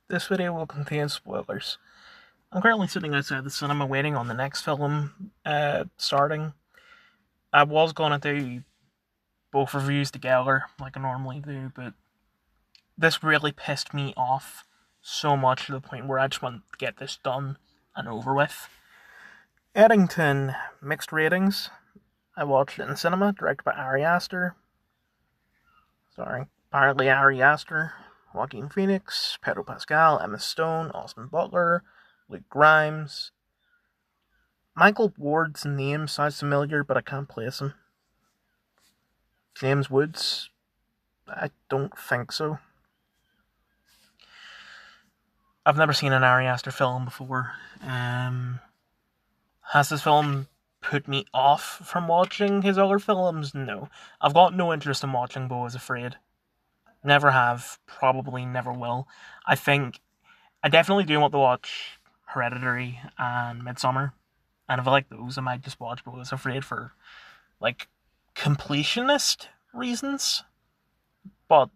This video will contain spoilers. I'm currently sitting outside the cinema waiting on the next film starting. I was gonna do both reviews together like I normally do, but this really pissed me off so much to the point where I just want to get this done and over with. Eddington, mixed ratings. I watched it in cinema, directed by Ari Aster. Starring apparently Ari Aster, Joaquin Phoenix, Pedro Pascal, Emma Stone, Austin Butler, Luke Grimes. Michael Ward's name sounds familiar, but I can't place him. James Woods? I don't think so. I've never seen an Ari Aster film before. Has this film put me off from watching his other films? No. I've got no interest in watching Beau is Afraid. Never have. Probably never will. I think I definitely do want to watch Hereditary and Midsommar. And if I like those, I might just watch Beau is Afraid for, like, completionist reasons. But,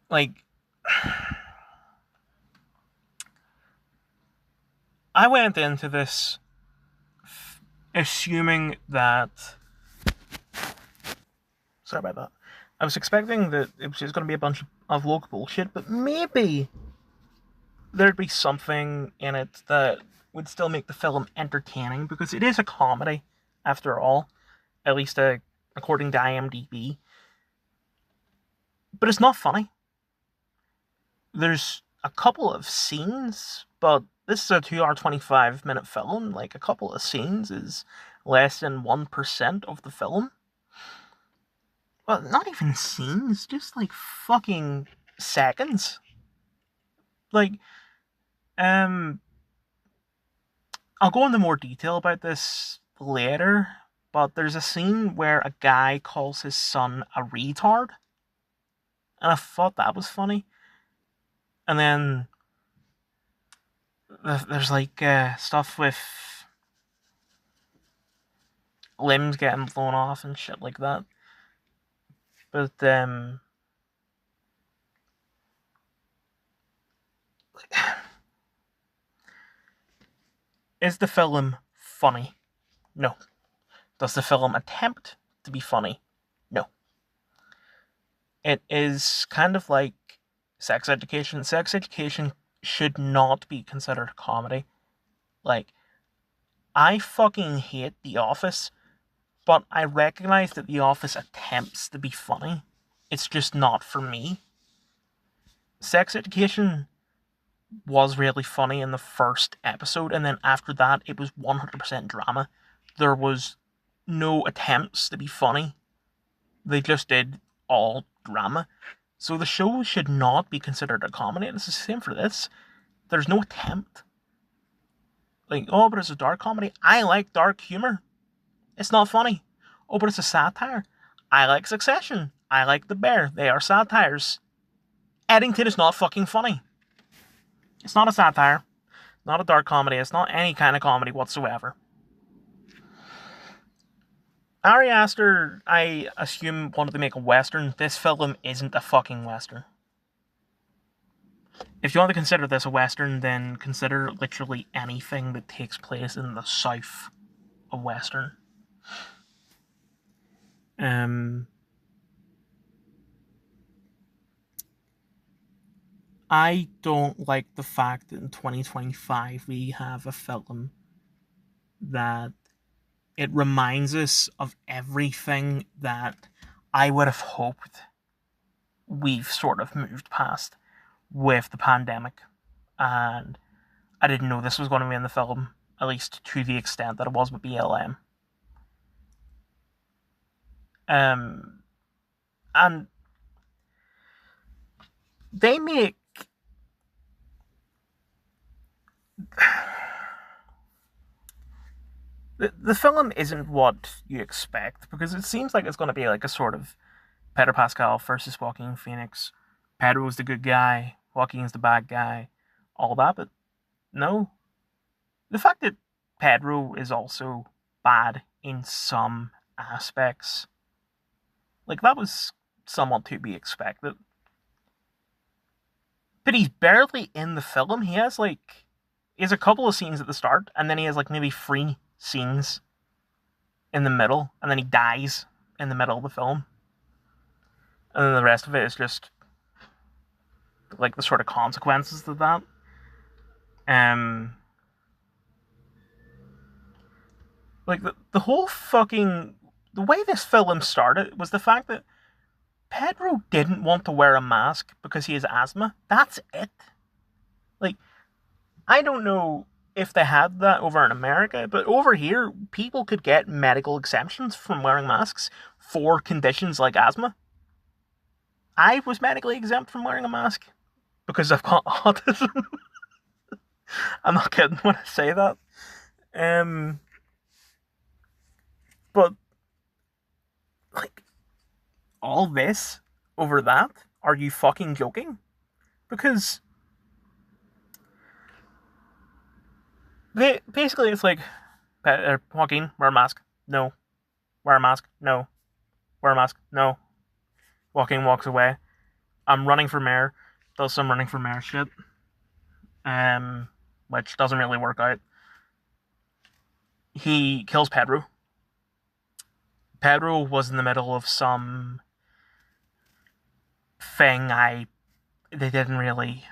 like, I went into this assuming that. Sorry about that. I was expecting that it was just going to be a bunch of woke bullshit, but maybe there'd be something in it that would still make the film entertaining, because it is a comedy, after all, at least according to IMDb. But it's not funny. There's a couple of scenes, but this is a 2 hour 25-minute film. Like, a couple of scenes is less than 1% of the film. Well, not even scenes, just like fucking seconds. Like, um, I'll go into more detail about this later, but there's a scene where a guy calls his son a retard, and I thought that was funny. And then there's like stuff with limbs getting blown off and shit like that. But is the film funny? No. Does the film attempt to be funny? No. It is kind of like Sex Education. Sex Education should not be considered a comedy. Like, I fucking hate The Office, but I recognize that The Office attempts to be funny. It's just not for me. Sex Education was really funny in the first episode, and then after that, it was 100% drama. There was no attempts to be funny. They just did all drama. So the show should not be considered a comedy, and it's the same for this. There's no attempt. Like, oh, but it's a dark comedy. I like dark humor. It's not funny. Oh, but it's a satire. I like Succession. I like The Bear. They are satires. Eddington is not fucking funny. It's not a satire. Not a dark comedy. It's not any kind of comedy whatsoever. Ari Aster, I assume, wanted to make a western. This film isn't a fucking western. If you want to consider this a western, then consider literally anything that takes place in the south a western. I don't like the fact that in 2025 we have a film that it reminds us of everything that I would have hoped we've sort of moved past with the pandemic. And I didn't know this was going to be in the film, at least to the extent that it was with BLM. And they make the film isn't what you expect, because it seems like it's going to be like a sort of Pedro Pascal versus Joaquin Phoenix. Pedro's the good guy, Joaquin's the bad guy, all that, but no. The fact that Pedro is also bad in some aspects, like, that was somewhat to be expected. but he's barely in the film. He has a couple of scenes at the start, and then he has like maybe 3 scenes in the middle, and then he dies in the middle of the film. And then the rest of it is just like the sort of consequences of that. Like the whole fucking the way this film started was the fact that Pedro didn't want to wear a mask because he has asthma. That's it. Like, I don't know if they had that over in America, but over here, people could get medical exemptions from wearing masks for conditions like asthma. I was medically exempt from wearing a mask because I've got autism. I'm not kidding when I say that. But like all this over that? Are you fucking joking? Because basically it's like, Joaquin, wear a mask. No. Wear a mask. No. Wear a mask. No. Joaquin walks away. I'm running for mayor. Does some running for mayor shit. Which doesn't really work out. He kills Pedro. Pedro was in the middle of some thing they didn't really,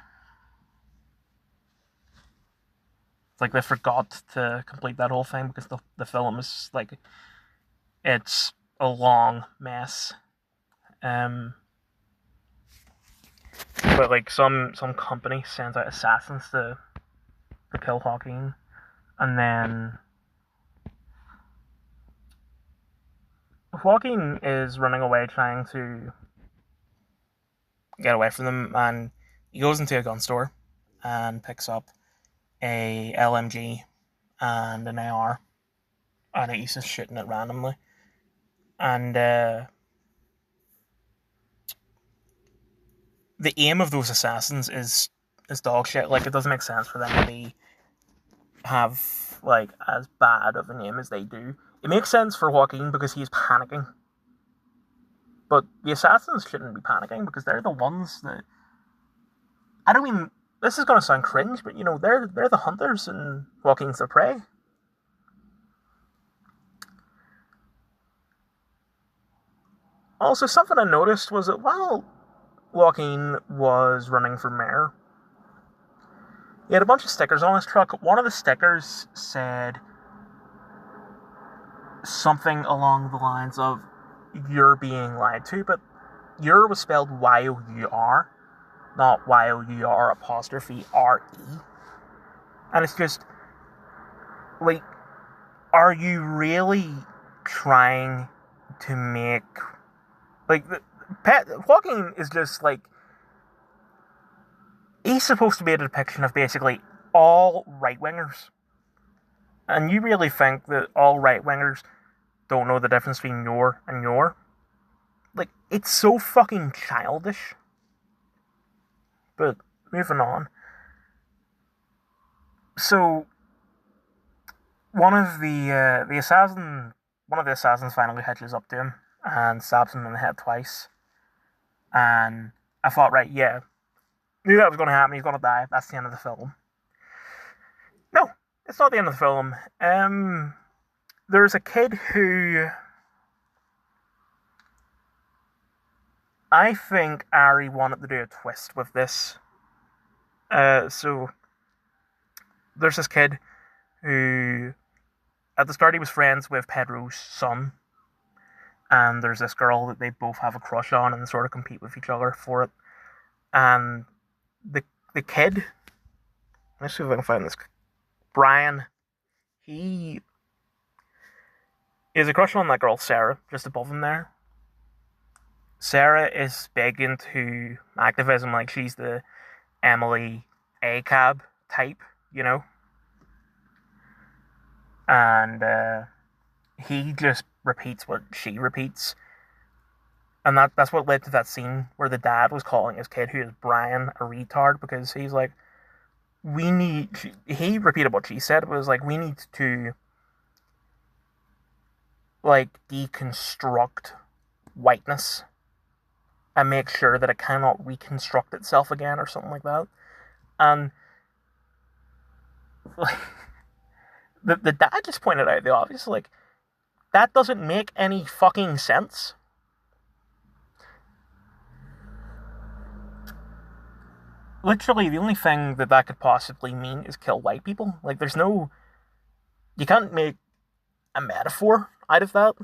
like, they forgot to complete that whole thing because the film is like, it's a long mess. But like some company sends out assassins to kill Joaquin, and then Joaquin is running away trying to get away from them, and he goes into a gun store and picks up a LMG and an AR, and he's just shooting it randomly. And the aim of those assassins is dog shit. Like, it doesn't make sense for them to have like as bad of an aim as they do. It makes sense for Joaquin because he's panicking. But the assassins shouldn't be panicking because they're the ones that... I don't mean... This is going to sound cringe, but, you know, they're the hunters and Joaquin's the prey. Also, something I noticed was that while Joaquin was running for mayor, he had a bunch of stickers on his truck. One of the stickers said something along the lines of, "You're being lied to," but "you're" was spelled Y-O-U-R, not Y-O-U-R apostrophe R-E. And it's just, like, are you really trying to make, like, Joaquin is just, like, he's supposed to be a depiction of basically all right-wingers. And you really think that all right-wingers don't know the difference between your and your? Like, it's so fucking childish. But, moving on. So, one of the assassins finally hitches up to him and stabs him in the head twice. And I thought, right, yeah, knew that was going to happen. He's going to die. That's the end of the film. No, it's not the end of the film. There's a kid who I think Ari wanted to do a twist with this. So there's this kid who, at the start, he was friends with Pedro's son, and there's this girl that they both have a crush on and sort of compete with each other for it. And the kid, let's see if I can find this, Brian, he is a crush on that girl Sarah, just above him there. Sarah is big into activism, like she's the Emily ACAB type, you know? And he just repeats what she repeats. And that's what led to that scene where the dad was calling his kid, who is Brian, a retard, because he's like, he repeated what she said. It was like, we need to, like, deconstruct whiteness and make sure that it cannot reconstruct itself again or something like that. And like, the dad just pointed out the obvious, like, that doesn't make any fucking sense. Literally, the only thing that could possibly mean is kill white people. Like, there's no. You can't make a metaphor out of that.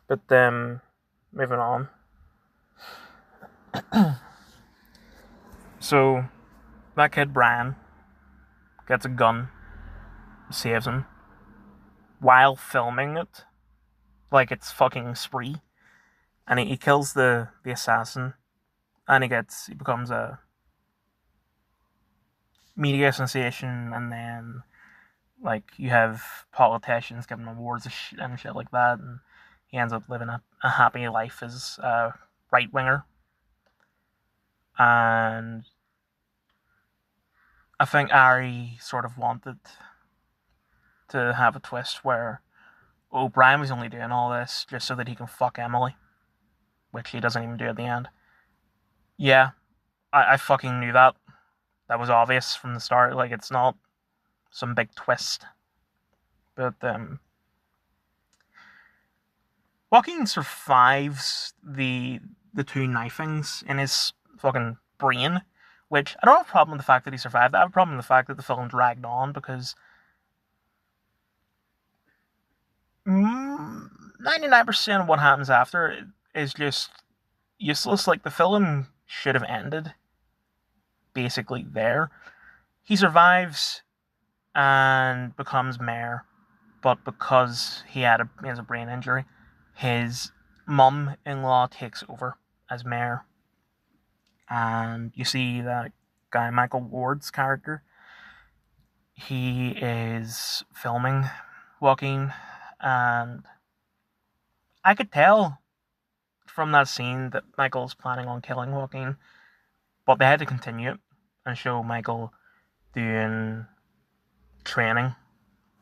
But moving on. So, that kid Brian gets a gun, saves him, while filming it, like it's fucking Spree, and he kills the assassin, and he becomes a media sensation, and then like you have politicians giving awards and shit like that, and he ends up living a happy life as a right winger. And I think Ari sort of wanted to have a twist where O'Brien was only doing all this just so that he can fuck Emily, which he doesn't even do at the end. Yeah, I fucking knew that. That was obvious from the start. Like, it's not some big twist. But Joaquin survives the two knifings in his fucking brain, which I don't have a problem with the fact that he survived. I have a problem with the fact that the film dragged on because 99% of what happens after is just useless. Like, the film should have ended basically there. He survives and becomes mayor, but because he has a brain injury, his mum-in-law takes over as mayor. And you see that guy Michael Ward's character, he is filming Joaquin, and I could tell from that scene that Michael's planning on killing Joaquin, but they had to continue it and show Michael doing training,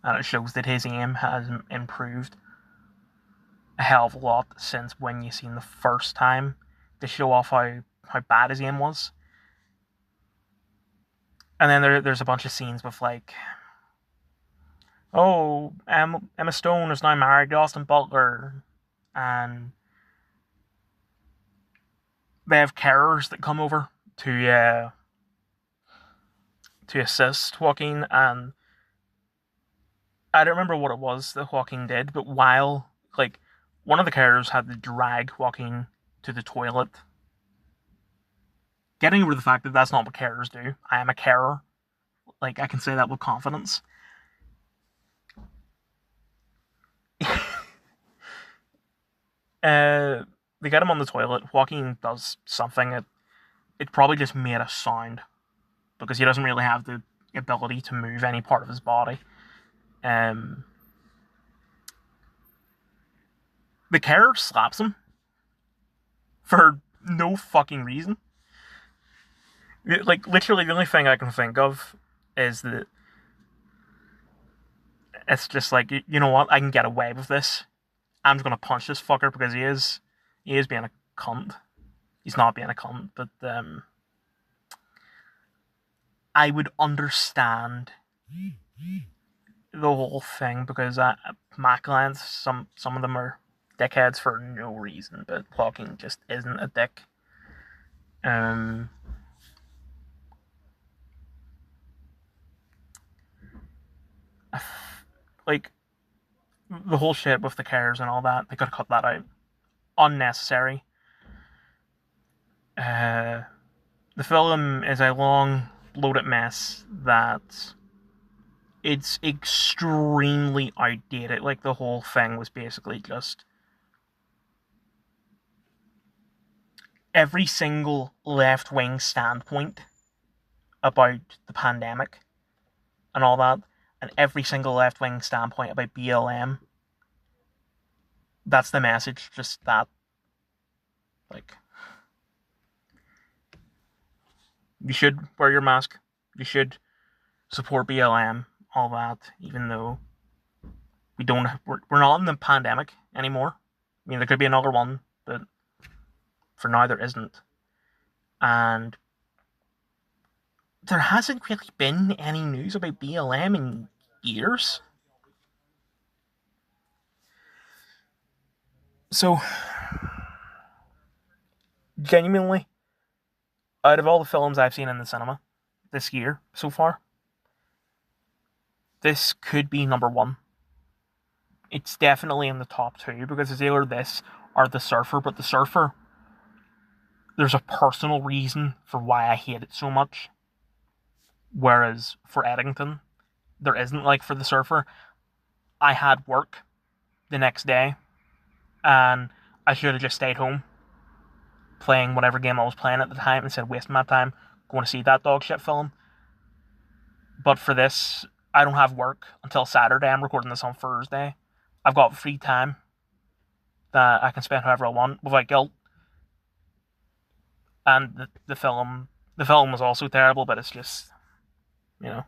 and it shows that his aim has improved a hell of a lot since when you seen the first time, to show off how bad his aim was. And then there's a bunch of scenes with like, oh, Emma Stone is now married to Austin Butler, and they have carers that come over to assist Joaquin, and I don't remember what it was that Joaquin did, but while like one of the carers had to drag Joaquin to the toilet, getting over the fact that that's not what carers do. I am a carer. Like, I can say that with confidence. They get him on the toilet. Joaquin does something. It probably just made a sound because he doesn't really have the ability to move any part of his body. The carer slaps him for no fucking reason. Like, literally, the only thing I can think of is that it's just like, you know what, I can get away with this. I'm just gonna punch this fucker because he is being a cunt. He's not being a cunt, but I would understand the whole thing because my clients, some of them are dickheads for no reason, but Hawking just isn't a dick. Like, the whole shit with the cares and all that, they could have cut that out. Unnecessary. The film is a long, bloated mess that it's extremely outdated. Like, the whole thing was basically just every single left-wing standpoint about the pandemic and all that, and every single left-wing standpoint about BLM. That's the message, just that. Like, you should wear your mask. You should support BLM, all that, even though we're not in the pandemic anymore. I mean, there could be another one, but For now, there isn't. And there hasn't really been any news about BLM in years. So, genuinely, out of all the films I've seen in the cinema this year so far, this could be number one. It's definitely in the top two because it's either this or The Surfer, but The Surfer, there's a personal reason for why I hate it so much. Whereas for Eddington, there isn't. Like for The Surfer, I had work the next day and I should have just stayed home playing whatever game I was playing at the time instead of wasting my time going to see that dog shit film. But for this, I don't have work until Saturday. I'm recording this on Thursday. I've got free time that I can spend however I want without guilt. And the film was also terrible, but it's just, you know.